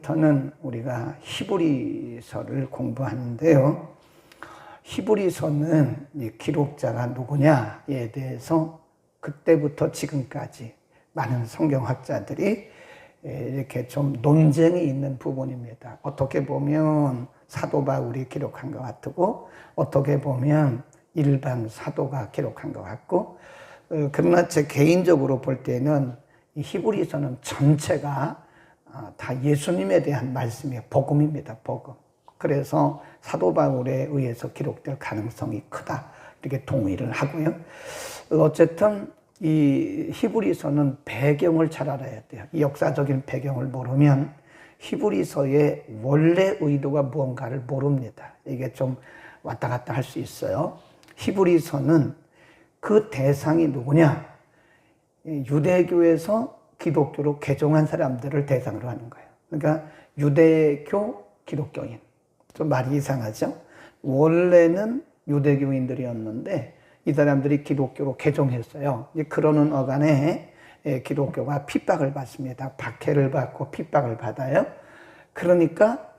오늘부터는 우리가 히브리서를 공부하는데요. 히브리서는 기록자가 누구냐에 대해서 그때부터 지금까지 많은 성경학자들이 이렇게 좀 논쟁이 있는 부분입니다. 어떻게 보면 사도 바울이 기록한 것 같고, 어떻게 보면 일반 사도가 기록한 것 같고, 그러나 제 개인적으로 볼 때는 이 히브리서는 전체가 다 예수님에 대한 말씀이에요. 복음입니다. 복음. 그래서 사도 바울에 의해서 기록될 가능성이 크다, 이렇게 동의를 하고요. 어쨌든 이 히브리서는 배경을 잘 알아야 돼요. 이 역사적인 배경을 모르면 히브리서의 원래 의도가 무언가를 모릅니다. 이게 좀 왔다 갔다 할 수 있어요. 히브리서는 그 대상이 누구냐? 유대교에서 기독교로 개종한 사람들을 대상으로 하는 거예요. 그러니까 유대교 기독교인. 좀 말이 이상하죠? 원래는 유대교인들이었는데 이 사람들이 기독교로 개종했어요. 이제 그러는 어간에 기독교가 핍박을 받습니다. 박해를 받고 핍박을 받아요. 그러니까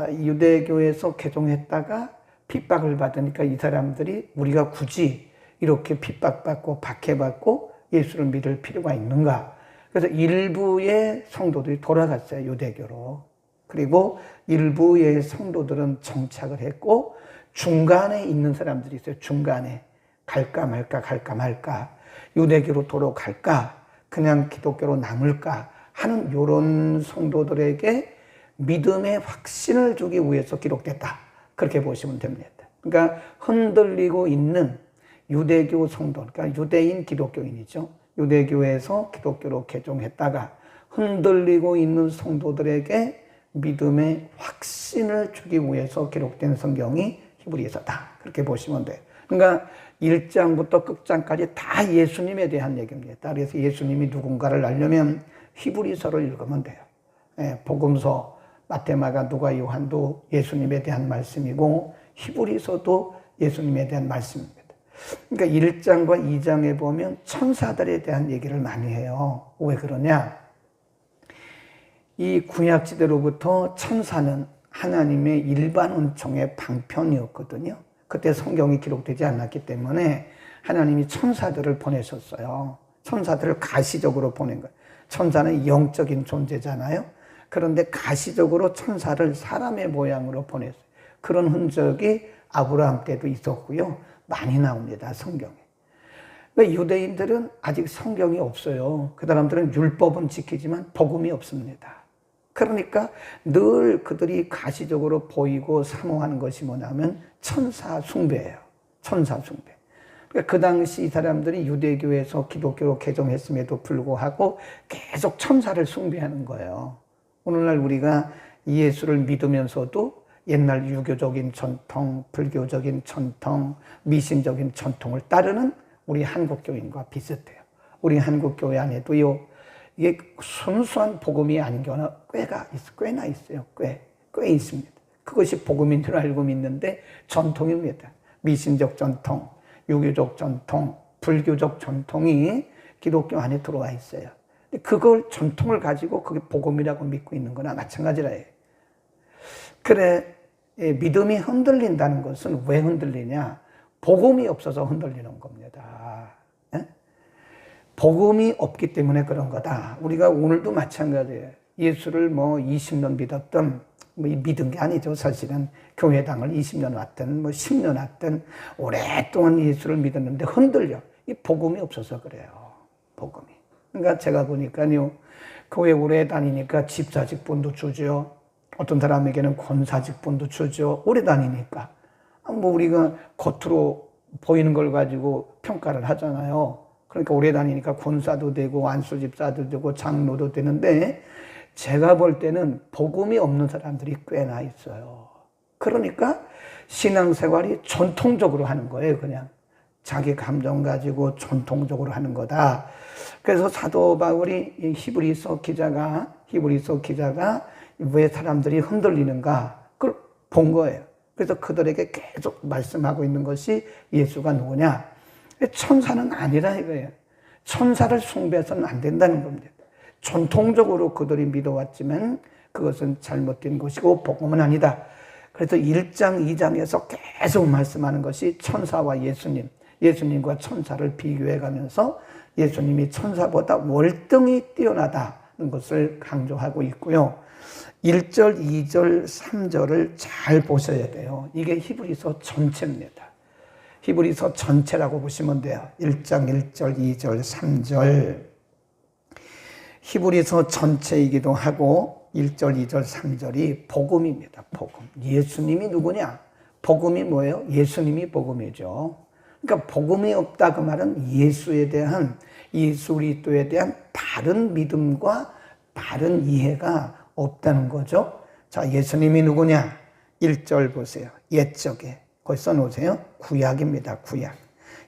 유대교에서 개종했다가 핍박을 받으니까 이 사람들이 우리가 굳이 이렇게 핍박받고 박해받고 예수를 믿을 필요가 있는가? 그래서 일부의 성도들이 돌아갔어요, 유대교로. 그리고 일부의 성도들은 정착을 했고, 중간에 있는 사람들이 있어요. 중간에 갈까 말까 갈까 말까, 유대교로 돌아갈까 그냥 기독교로 남을까 하는 이런 성도들에게 믿음의 확신을 주기 위해서 기록됐다, 그렇게 보시면 됩니다. 그러니까 흔들리고 있는 유대교 성도, 그러니까 유대인 기독교인이죠. 유대교에서 기독교로 개종했다가 흔들리고 있는 성도들에게 믿음의 확신을 주기 위해서 기록된 성경이 히브리서다, 그렇게 보시면 돼요. 그러니까 1장부터 끝장까지 다 예수님에 대한 얘기입니다. 그래서 예수님이 누군가를 알려면 히브리서를 읽으면 돼요. 복음서, 마태, 마가, 누가, 요한도 예수님에 대한 말씀이고 히브리서도 예수님에 대한 말씀입니다. 그러니까 1장과 2장에 보면 천사들에 대한 얘기를 많이 해요. 왜 그러냐? 이 구약시대로부터 천사는 하나님의 일반 은총의 방편이었거든요. 그때 성경이 기록되지 않았기 때문에 하나님이 천사들을 보내셨어요. 천사들을 가시적으로 보낸 거예요. 천사는 영적인 존재잖아요. 그런데 가시적으로 천사를 사람의 모양으로 보냈어요. 그런 흔적이 아브라함 때도 있었고요. 많이 나옵니다, 성경에. 그러니까 유대인들은 아직 성경이 없어요. 그 사람들은 율법은 지키지만 복음이 없습니다. 그러니까 늘 그들이 가시적으로 보이고 사모하는 것이 뭐냐면 천사 숭배예요. 천사 숭배. 그러니까 그 당시 이 사람들이 유대교에서 기독교로 개종했음에도 불구하고 계속 천사를 숭배하는 거예요. 오늘날 우리가 예수를 믿으면서도 옛날 유교적인 전통, 불교적인 전통, 미신적인 전통을 따르는 우리 한국교인과 비슷해요. 우리 한국교회 안에도요, 이게 순수한 복음이 아닌 경우는 꽤나 있어요. 꽤 있습니다. 그것이 복음인 줄 알고 믿는데 전통입니다. 미신적 전통, 유교적 전통, 불교적 전통이 기독교 안에 들어와 있어요. 그걸 전통을 가지고 그게 복음이라고 믿고 있는 거나 마찬가지라 해요. 그래, 믿음이 흔들린다는 것은 왜 흔들리냐? 복음이 없어서 흔들리는 겁니다. 복음이 없기 때문에 그런 거다. 우리가 오늘도 마찬가지예요. 예수를 20년 믿었던, 믿은 게 아니죠. 사실은 교회당을 20년 왔든 10년 왔든 오랫동안 예수를 믿었는데 흔들려. 이 복음이 없어서 그래요. 복음이. 그러니까 제가 보니까요, 교회 오래 다니니까 집사직분도 주죠. 어떤 사람에게는 권사직분도 주죠. 오래 다니니까. 우리가 겉으로 보이는 걸 가지고 평가를 하잖아요. 그러니까 오래 다니니까 권사도 되고 안수집사도 되고 장로도 되는데, 제가 볼 때는 복음이 없는 사람들이 꽤나 있어요. 그러니까 신앙생활이 전통적으로 하는 거예요. 그냥 자기 감정 가지고 전통적으로 하는 거다. 그래서 사도 바울이 히브리서 기자가 왜 사람들이 흔들리는가, 그걸 본 거예요. 그래서 그들에게 계속 말씀하고 있는 것이 예수가 누구냐? 천사는 아니라 이거예요. 천사를 숭배해서는 안 된다는 겁니다. 전통적으로 그들이 믿어왔지만 그것은 잘못된 것이고 복음은 아니다. 그래서 1장, 2장에서 계속 말씀하는 것이 천사와 예수님과 천사를 비교해 가면서 예수님이 천사보다 월등히 뛰어나다는 것을 강조하고 있고요. 1절, 2절, 3절을 잘 보셔야 돼요. 이게 히브리서 전체입니다. 히브리서 전체라고 보시면 돼요. 1장, 1절, 2절, 3절. 히브리서 전체이기도 하고 1절, 2절, 3절이 복음입니다. 복음. 예수님이 누구냐? 복음이 뭐예요? 예수님이 복음이죠. 그러니까 복음이 없다 그 말은 예수 그리스도에 대한 바른 믿음과 바른 이해가 없다는 거죠. 자, 예수님이 누구냐? 1절 보세요. 옛적에. 거기 써놓으세요. 구약입니다. 구약.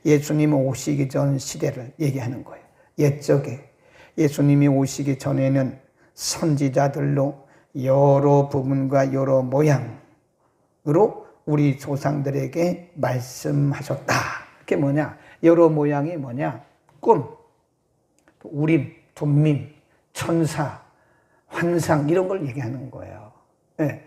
예수님 오시기 전 시대를 얘기하는 거예요. 옛적에. 예수님이 오시기 전에는 선지자들로 여러 부분과 여러 모양으로 우리 조상들에게 말씀하셨다. 그게 뭐냐? 여러 모양이 뭐냐? 꿈, 우림, 둠밈, 천사, 환상 이런 걸 얘기하는 거예요. 네.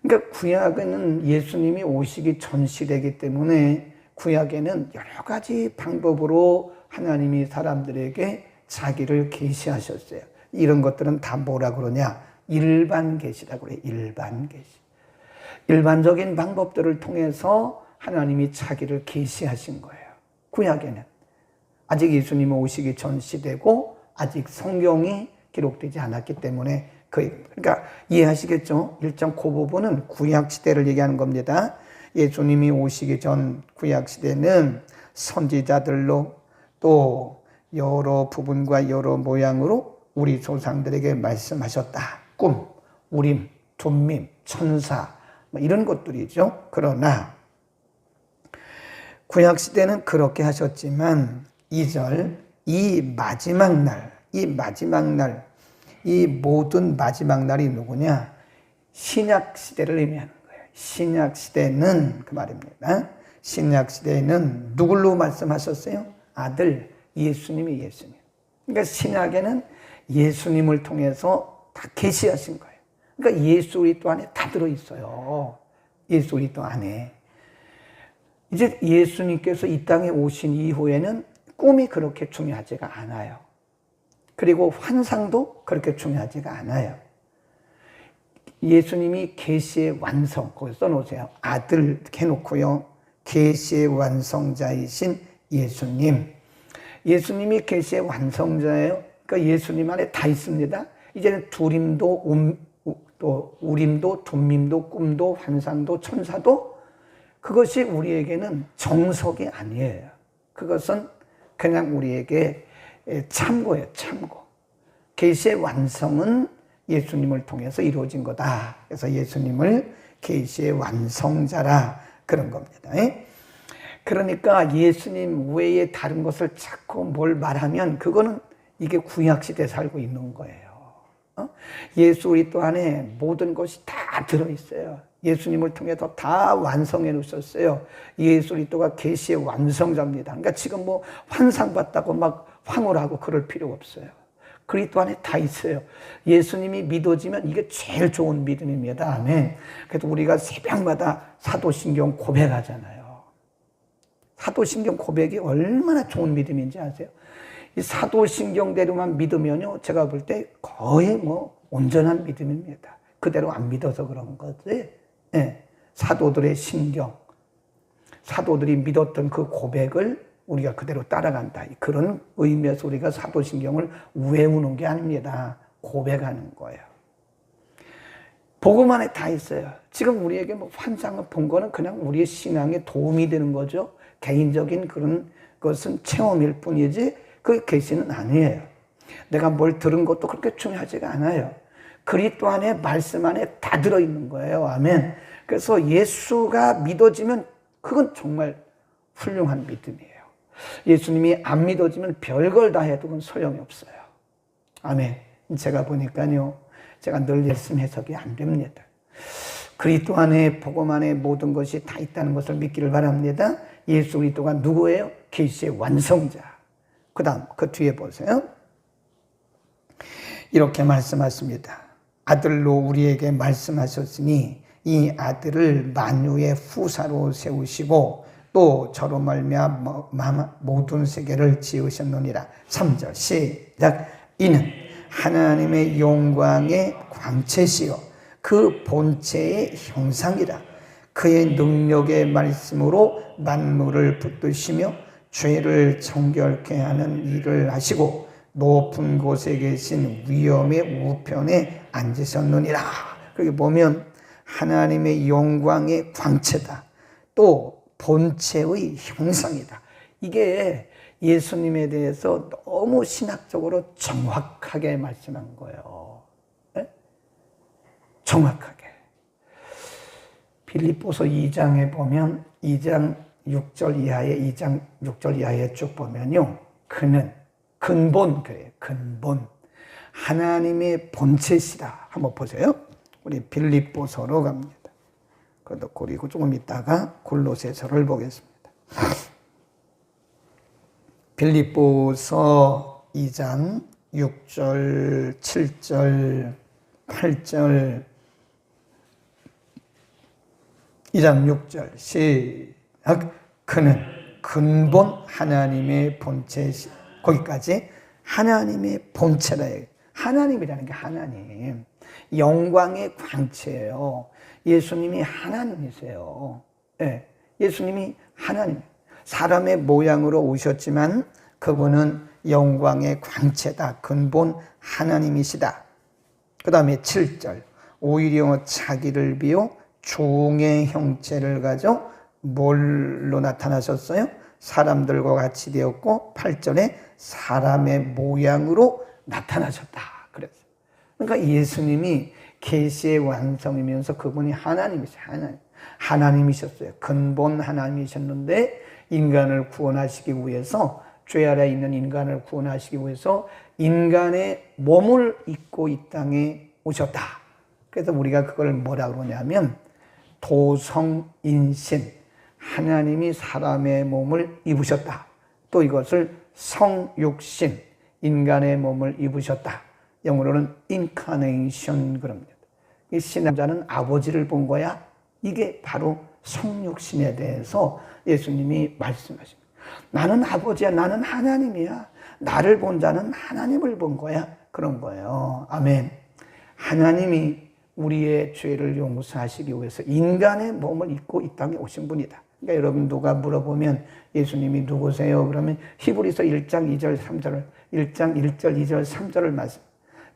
그러니까 구약에는 예수님이 오시기 전 시대이기 때문에 구약에는 여러 가지 방법으로 하나님이 사람들에게 자기를 계시하셨어요. 이런 것들은 다 뭐라 그러냐? 일반 계시라고 그래요. 일반 계시. 일반적인 방법들을 통해서 하나님이 자기를 계시하신 거예요. 구약에는. 아직 예수님이 오시기 전 시대고 아직 성경이 기록되지 않았기 때문에 그러니까 이해하시겠죠? 1장 그 부분은 구약 시대를 얘기하는 겁니다. 예수님이 오시기 전 구약 시대는 선지자들로 또 여러 부분과 여러 모양으로 우리 조상들에게 말씀하셨다. 꿈, 우림, 둠밈, 천사 이런 것들이죠. 그러나 구약 시대는 그렇게 하셨지만 2절 이 마지막 날, 이 모든 마지막 날이 누구냐? 신약 시대를 의미하는 거예요. 신약 시대는 그 말입니다. 신약 시대에는 누굴로 말씀하셨어요? 아들 예수님. 그러니까 신약에는 예수님을 통해서 다 계시하신 거예요. 그러니까 예수 그리스도 안에 다 들어 있어요. 예수 그리스도 안에. 이제 예수님께서 이 땅에 오신 이후에는 꿈이 그렇게 중요하지가 않아요. 그리고 환상도 그렇게 중요하지가 않아요. 예수님이 계시의 완성, 거기 써놓으세요. 아들 이렇게 해놓고요. 계시의 완성자이신 예수님. 예수님이 계시의 완성자예요. 그러니까 예수님 안에 다 있습니다. 이제는 또 우림도, 둠밈도, 꿈도, 환상도, 천사도 그것이 우리에게는 정석이 아니에요. 그것은 그냥 우리에게 참고예요. 참고. 계시의 완성은 예수님을 통해서 이루어진 거다. 그래서 예수님을 계시의 완성자라 그런 겁니다. 그러니까 예수님 외에 다른 것을 자꾸 뭘 말하면 그거는 이게 구약시대에 살고 있는 거예요. 예수 그리스도 안에 모든 것이 다 들어있어요. 예수님을 통해서 다 완성해 놓으셨어요. 예수 그리스도가 계시의 완성자입니다. 그러니까 지금 뭐 환상 봤다고 막 황홀하고 그럴 필요 없어요. 그리스도 안에 다 있어요. 예수님이 믿어지면 이게 제일 좋은 믿음입니다. 아멘. 그래서 우리가 새벽마다 사도신경 고백하잖아요. 사도신경 고백이 얼마나 좋은 믿음인지 아세요? 이 사도신경대로만 믿으면요, 제가 볼 때 거의 뭐 온전한 믿음입니다. 그대로 안 믿어서 그런 거지. 네. 사도들의 신경, 사도들이 믿었던 그 고백을 우리가 그대로 따라간다. 그런 의미에서 우리가 사도신경을 외우는 게 아닙니다. 고백하는 거예요. 복음 안에 다 있어요. 지금 우리에게 뭐 환상을 본 거는 그냥 우리의 신앙에 도움이 되는 거죠. 개인적인 그런 것은 체험일 뿐이지 그 계시는 아니에요. 내가 뭘 들은 것도 그렇게 중요하지가 않아요. 그리스도 안에 말씀 안에 다 들어있는 거예요. 아멘. 그래서 예수가 믿어지면 그건 정말 훌륭한 믿음이에요. 예수님이 안 믿어지면 별걸 다 해도 그건 소용이 없어요. 아멘. 제가 보니까요, 제가 늘 말씀 해석이 안 됩니다. 그리스도 안에 복음 안에 모든 것이 다 있다는 것을 믿기를 바랍니다. 예수 그리스도가 누구예요? 계시의 완성자. 그 다음 그 뒤에 보세요. 이렇게 말씀하십니다. 아들로 우리에게 말씀하셨으니 이 아들을 만유의 후사로 세우시고 또 저로 말미암아 모든 세계를 지으셨느니라. 3절 시작. 이는 하나님의 영광의 광채시요 그 본체의 형상이라. 그의 능력의 말씀으로 만물을 붙드시며 죄를 정결케 하는 일을 하시고 높은 곳에 계신 위엄의 우편에 앉으셨느니라. 그렇게 보면 하나님의 영광의 광채다. 또 본체의 형상이다. 이게 예수님에 대해서 너무 신학적으로 정확하게 말씀한 거예요. 네? 정확하게. 빌립보서 2장에 보면 2장 6절 이하에 쭉 보면요. 그는 근본, 그래요. 근본. 하나님의 본체시다. 한번 보세요. 우리 빌립보서로 갑니다. 그리고 조금 있다가 골로새서를 보겠습니다. 빌립보서 2장 6절, 7절, 8절, 2장 6절 시작. 그는 근본 하나님의 본체시. 거기까지 하나님의 본체라. 하나님이라는 게 하나님. 영광의 광채예요. 예수님이 하나님이세요. 네, 예수님이 하나님. 사람의 모양으로 오셨지만 그분은 영광의 광채다. 근본 하나님이시다. 그 다음에 7절. 오히려 자기를 비워 종의 형체를 가져 뭘로 나타나셨어요? 사람들과 같이 되었고 8절에 사람의 모양으로 나타나셨다. 그랬어요. 그러니까 예수님이 계시의 완성이면서 그분이 하나님이세요. 하나님이셨어요. 근본 하나님이셨는데 인간을 구원하시기 위해서, 죄 아래 있는 인간을 구원하시기 위해서 인간의 몸을 입고 이 땅에 오셨다. 그래서 우리가 그걸 뭐라고 그러냐면 도성인신, 하나님이 사람의 몸을 입으셨다. 또 이것을 성육신, 인간의 몸을 입으셨다. 영어로는 incarnation 그럽니다. 이 신앙자는 아버지를 본 거야. 이게 바로 성육신에 대해서 예수님이 말씀하십니다. 나는 아버지야. 나는 하나님이야. 나를 본 자는 하나님을 본 거야. 그런 거예요. 아멘. 하나님이 우리의 죄를 용서하시기 위해서 인간의 몸을 입고 이 땅에 오신 분이다. 그러니까 여러분 누가 물어보면 예수님이 누구세요? 그러면 히브리서 1장 2절 3절을 1장 1절 2절 3절을 말씀.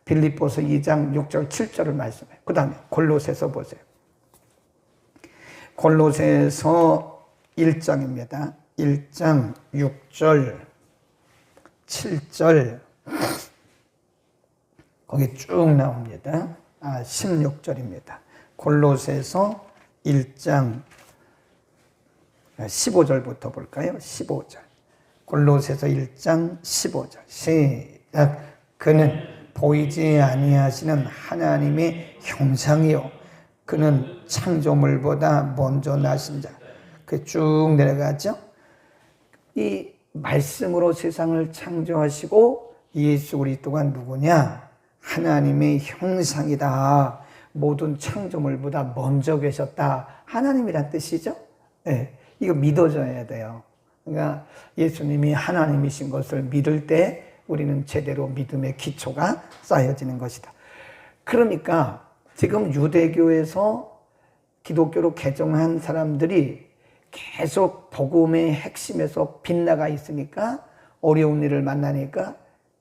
빌립보서 2장 6절 7절을 말씀해요. 그 다음에 골로새서 보세요. 골로새서 1장입니다. 1장 6절 7절 거기 쭉 나옵니다. 16절입니다. 골로새서 1장 15절부터 볼까요? 15절. 골로새서 1장 15절. 시작. 그는 보이지 아니하시는 하나님의 형상이요. 그는 창조물보다 먼저 나신 자. 그 쭉 내려가죠. 이 말씀으로 세상을 창조하시고 예수 그리스도가 누구냐? 하나님의 형상이다. 모든 창조물보다 먼저 계셨다. 하나님이란 뜻이죠. 네, 이거 믿어져야 돼요. 그러니까 예수님이 하나님이신 것을 믿을 때 우리는 제대로 믿음의 기초가 쌓여지는 것이다. 그러니까 지금 유대교에서 기독교로 개종한 사람들이 계속 복음의 핵심에서 빗나가 있으니까 어려운 일을 만나니까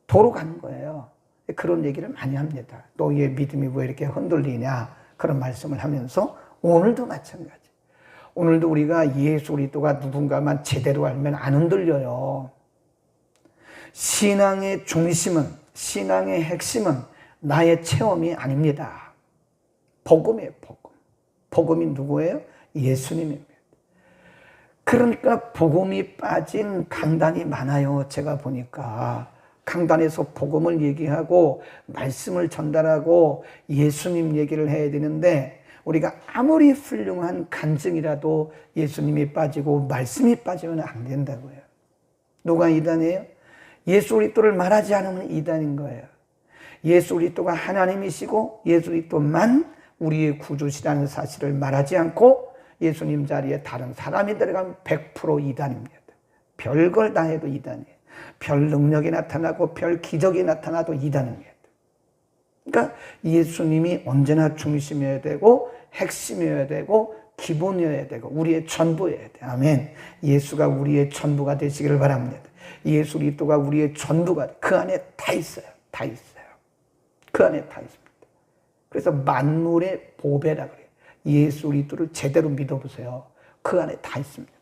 도로 가는 거예요. 그런 얘기를 많이 합니다. 너희의 믿음이 왜 이렇게 흔들리냐 그런 말씀을 하면서 오늘도 마찬가지. 오늘도 우리가 예수 그리스도가 누군가만 제대로 알면 안 흔들려요. 신앙의 중심은, 신앙의 핵심은 나의 체험이 아닙니다. 복음이에요, 복음. 복음이 누구예요? 예수님입니다. 그러니까 복음이 빠진 강단이 많아요. 제가 보니까 강단에서 복음을 얘기하고 말씀을 전달하고 예수님 얘기를 해야 되는데 우리가 아무리 훌륭한 간증이라도 예수님이 빠지고 말씀이 빠지면 안 된다고요. 누가 이단이에요? 예수 그리스도를 말하지 않으면 이단인 거예요. 예수 그리스도가 하나님이시고 예수 그리스도만 우리의 구주시라는 사실을 말하지 않고 예수님 자리에 다른 사람이 들어가면 100% 이단입니다. 별걸 다 해도 이단이에요. 별 능력이 나타나고 별 기적이 나타나도 이단입니다. 그러니까 예수님이 언제나 중심이어야 되고 핵심이어야 되고 기본이어야 되고 우리의 전부여야 돼. 아멘. 예수가 우리의 전부가 되시기를 바랍니다. 예수 그리스도가 우리의 전부가 돼. 그 안에 다 있어요. 다 있어요. 그 안에 다 있습니다. 그래서 만물의 보배라 그래요. 예수 그리스도를 제대로 믿어보세요. 그 안에 다 있습니다.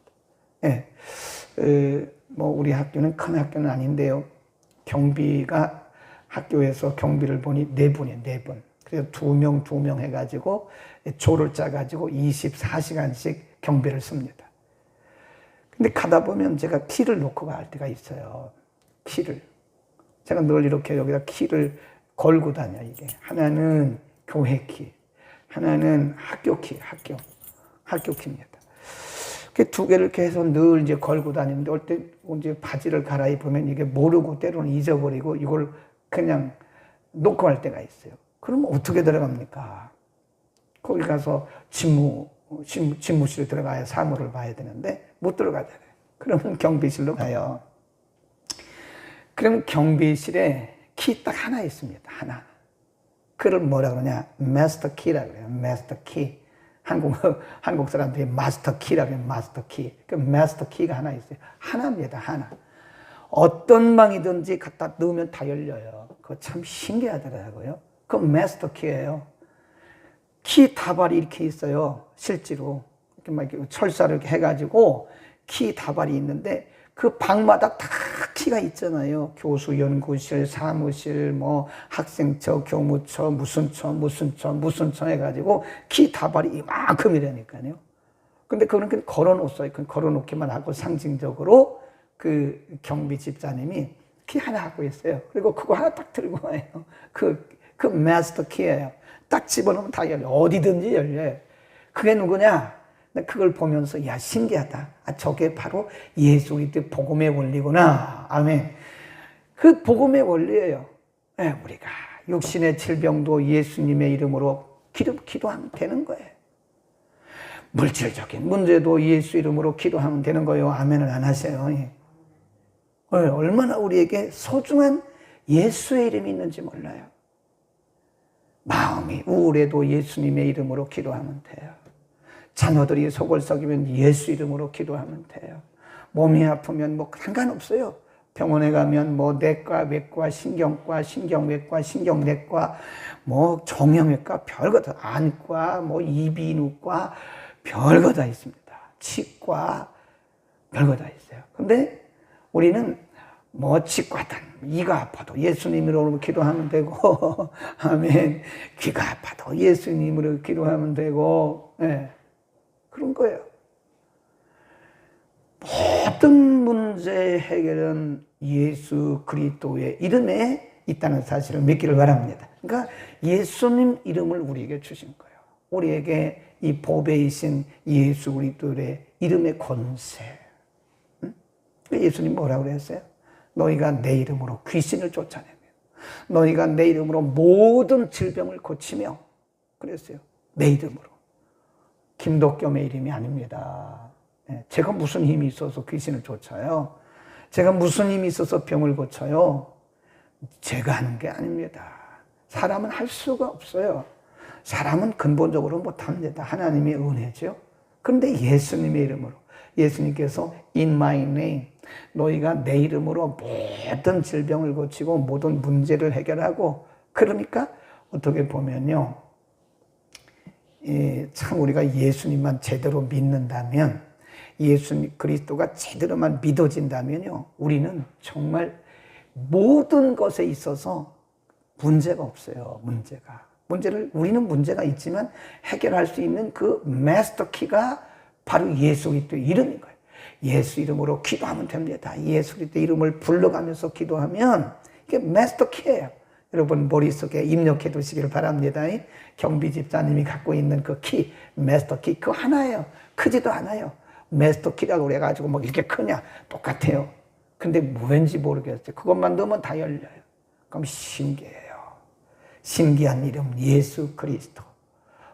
예. 우리 학교는 큰 학교는 아닌데요. 경비가 학교에서 경비를 보니 4분이에요. 4분. 그래서 2명 해가지고 조를 짜가지고 24시간씩 경비를 씁니다. 근데 가다 보면 제가 키를 놓고 갈 때가 있어요. 키를. 제가 늘 이렇게 여기다 키를 걸고 다녀요. 이게. 하나는 교회 키, 하나는 학교 키, 학교 키입니다. 그 2개를 이렇게 해서 늘 이제 걸고 다니는데 올 때 이제 바지를 갈아입으면 이게 모르고 때로는 잊어버리고 이걸 그냥 놓고 갈 때가 있어요. 그럼 어떻게 들어갑니까? 거기 가서 집무실에 들어가야 사무를 봐야 되는데 못 들어가잖아요. 그러면 경비실로 가요. 그럼 경비실에 키 딱 하나 있습니다. 하나. 그걸 뭐라 그러냐? 마스터 키라 그래요. 마스터 키. 한국 사람들이 마스터 키라 그래요. 마스터 키. 그 마스터 키가 하나 있어요. 하나입니다. 하나. 어떤 방이든지 갖다 넣으면 다 열려요. 그거 참 신기하더라고요. 그 마스터 키예요. 키 다발이 이렇게 있어요. 실제로. 이렇게 막 철사를 이렇게 해가지고 키 다발이 있는데 그 방마다 다 키가 있잖아요. 교수 연구실, 사무실, 뭐 학생처, 교무처, 무슨 처 해가지고 키 다발이 이만큼이라니까요. 근데 그건 걸어놓았어요. 걸어놓기만 하고 상징적으로 그 경비 집사님이 키 하나 갖고 있어요. 그리고 그거 하나 딱 들고 와요. 그 마스터 키예요. 딱 집어넣으면 다 열려요. 어디든지 열려요. 그게 누구냐? 그걸 보면서 야 신기하다. 저게 바로 예수 그리스도의 복음의 원리구나. 아멘. 그 복음의 원리예요. 네, 우리가 육신의 질병도 예수님의 이름으로 기도하면 되는 거예요. 물질적인 문제도 예수 이름으로 기도하면 되는 거예요. 아멘을 안 하세요. 얼마나 우리에게 소중한 예수의 이름이 있는지 몰라요. 마음이 우울해도 예수님의 이름으로 기도하면 돼요. 자녀들이 속을 썩이면 예수 이름으로 기도하면 돼요. 몸이 아프면 뭐 상관없어요. 병원에 가면 뭐 내과, 외과, 신경과, 신경외과, 신경내과, 뭐 정형외과, 별거 다 안과, 뭐 이비인후과, 별거 다 있습니다. 치과, 별거 다 있어요. 근데 우리는 뭐 치과든 이가 아파도 예수님으로 기도하면 되고 아멘. 귀가 아파도 예수님으로 기도하면 되고 그런 거예요. 모든 문제 해결은 예수 그리스도의 이름에 있다는 사실을 믿기를 바랍니다. 그러니까 예수님 이름을 우리에게 주신 거예요. 우리에게 이 보배이신 예수 그리스도의 이름의 권세. 예수님 뭐라고 그랬어요? 너희가 내 이름으로 귀신을 쫓아내며 너희가 내 이름으로 모든 질병을 고치며 그랬어요. 내 이름으로. 김덕겸의 이름이 아닙니다. 제가 무슨 힘이 있어서 귀신을 쫓아요? 제가 무슨 힘이 있어서 병을 고쳐요? 제가 하는 게 아닙니다. 사람은 할 수가 없어요. 사람은 근본적으로 못합니다. 하나님의 은혜죠. 그런데 예수님의 이름으로 예수님께서 In my name 너희가 내 이름으로 모든 질병을 고치고 모든 문제를 해결하고 그러니까 어떻게 보면요. 참 우리가 예수님만 제대로 믿는다면 예수 그리스도가 제대로만 믿어진다면요. 우리는 정말 모든 것에 있어서 문제가 없어요. 우리는 문제가 있지만 해결할 수 있는 그 마스터 키가 바로 예수 그리스도의 이름인 거예요. 예수 이름으로 기도하면 됩니다. 예수 그리스도 이름을 불러가면서 기도하면 이게 마스터 키예요. 여러분 머릿속에 입력해 두시기를 바랍니다. 경비 집사님이 갖고 있는 그 키, 마스터 키, 그거 하나예요. 크지도 않아요. 마스터 키라고 그래가지고 뭐 이렇게 크냐? 똑같아요. 근데 왠지 모르겠어요. 그것만 넣으면 다 열려요. 그럼 신기해요. 신기한 이름 예수 그리스도,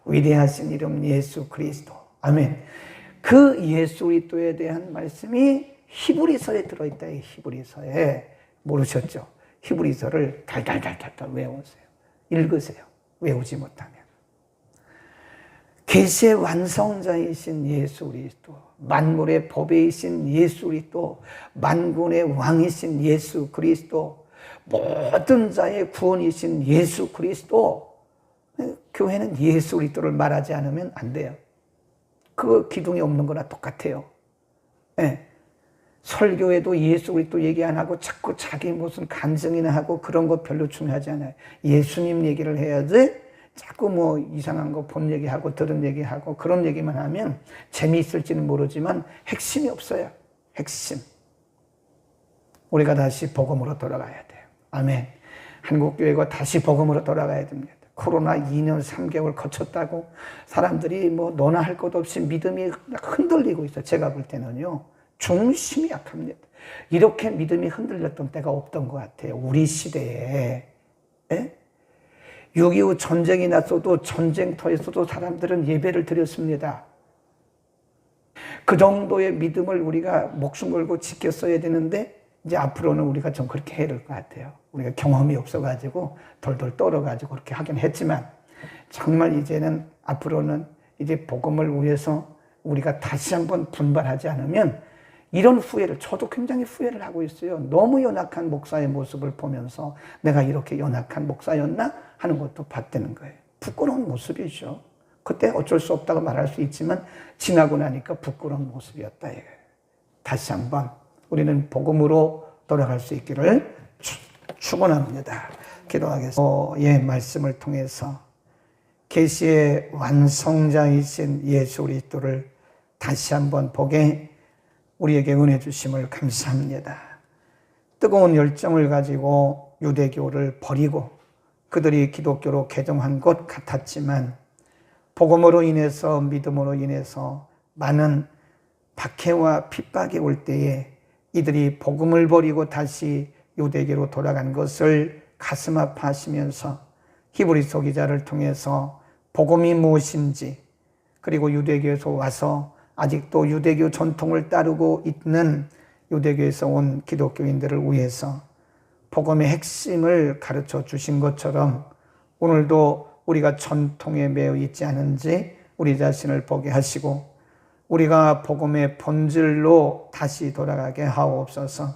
위대하신 이름 예수 그리스도. 아멘. 그 예수 그리스도에 대한 말씀이 히브리서에 들어있다. 히브리서에. 모르셨죠? 히브리서를 달달달달 외우세요. 읽으세요. 외우지 못하면. 계시의 완성자이신 예수 그리스도, 만물의 법이신 예수 그리스도, 만군의 왕이신 예수 그리스도, 모든 자의 구원이신 예수 그리스도. 교회는 예수 그리스도를 말하지 않으면 안 돼요. 그 기둥이 없는 거나 똑같아요. 네. 설교에도 예수 그리스도 얘기 안 하고 자꾸 자기 무슨 간증이나 하고 그런 거 별로 중요하지 않아요. 예수님 얘기를 해야지. 자꾸 뭐 이상한 거 본 얘기하고 들은 얘기하고 그런 얘기만 하면 재미있을지는 모르지만 핵심이 없어요. 핵심. 우리가 다시 복음으로 돌아가야 돼요. 아멘. 한국교회가 다시 복음으로 돌아가야 됩니다. 코로나 2년 3개월 거쳤다고 사람들이 뭐 너나 할 것 없이 믿음이 흔들리고 있어요. 제가 볼 때는요. 중심이 약합니다. 이렇게 믿음이 흔들렸던 때가 없던 것 같아요. 우리 시대에. 6.25 전쟁이 났어도 전쟁터에서도 사람들은 예배를 드렸습니다. 그 정도의 믿음을 우리가 목숨 걸고 지켰어야 되는데 이제 앞으로는 우리가 좀 그렇게 해야 될 것 같아요. 우리가 경험이 없어가지고 덜덜 떨어가지고 그렇게 하긴 했지만 정말 이제는 앞으로는 이제 복음을 위해서 우리가 다시 한번 분발하지 않으면 이런 후회를, 저도 굉장히 후회를 하고 있어요. 너무 연약한 목사의 모습을 보면서 내가 이렇게 연약한 목사였나 하는 것도 봤다는 거예요. 부끄러운 모습이죠. 그때 어쩔 수 없다고 말할 수 있지만 지나고 나니까 부끄러운 모습이었다. 다시 한번 우리는 복음으로 돌아갈 수 있기를 축원합니다. 기도하겠습니다. 말씀을 통해서 계시의 완성자이신 예수 그리스도를 다시 한번 보게 우리에게 은혜 주심을 감사합니다. 뜨거운 열정을 가지고 유대교를 버리고 그들이 기독교로 개종한 것 같았지만 복음으로 인해서, 믿음으로 인해서 많은 박해와 핍박이 올 때에 이들이 복음을 버리고 다시 유대교로 돌아간 것을 가슴 아파하시면서 히브리서 기자를 통해서 복음이 무엇인지, 그리고 유대교에서 와서 아직도 유대교 전통을 따르고 있는 유대교에서 온 기독교인들을 위해서 복음의 핵심을 가르쳐 주신 것처럼 오늘도 우리가 전통에 매여 있지 않은지 우리 자신을 보게 하시고 우리가 복음의 본질로 다시 돌아가게 하옵소서.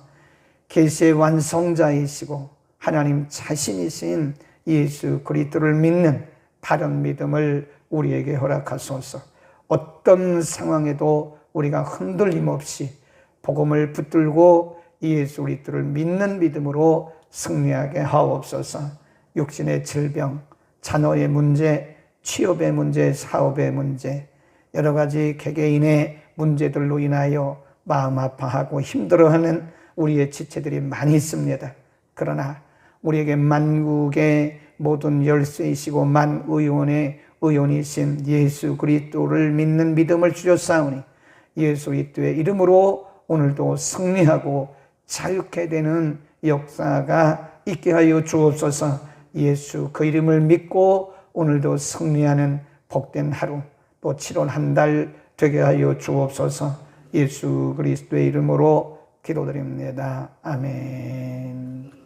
계시의 완성자이시고 하나님 자신이신 예수 그리스도를 믿는 바른 믿음을 우리에게 허락하소서. 어떤 상황에도 우리가 흔들림 없이 복음을 붙들고 예수 그리스도를 믿는 믿음으로 승리하게 하옵소서. 육신의 질병, 자녀의 문제, 취업의 문제, 사업의 문제, 여러 가지 개개인의 문제들로 인하여 마음 아파하고 힘들어하는 우리의 지체들이 많이 있습니다. 그러나 우리에게 만국의 모든 열쇠이시고 만의원의 의원이신 예수 그리스도를 믿는 믿음을 주셨사오니 예수 그리스도의 이름으로 오늘도 승리하고 자유케 되는 역사가 있게 하여 주옵소서. 예수 그 이름을 믿고 오늘도 승리하는 복된 하루, 또 7월 한 달 되게 하여 주옵소서. 예수 그리스도의 이름으로 기도드립니다. 아멘.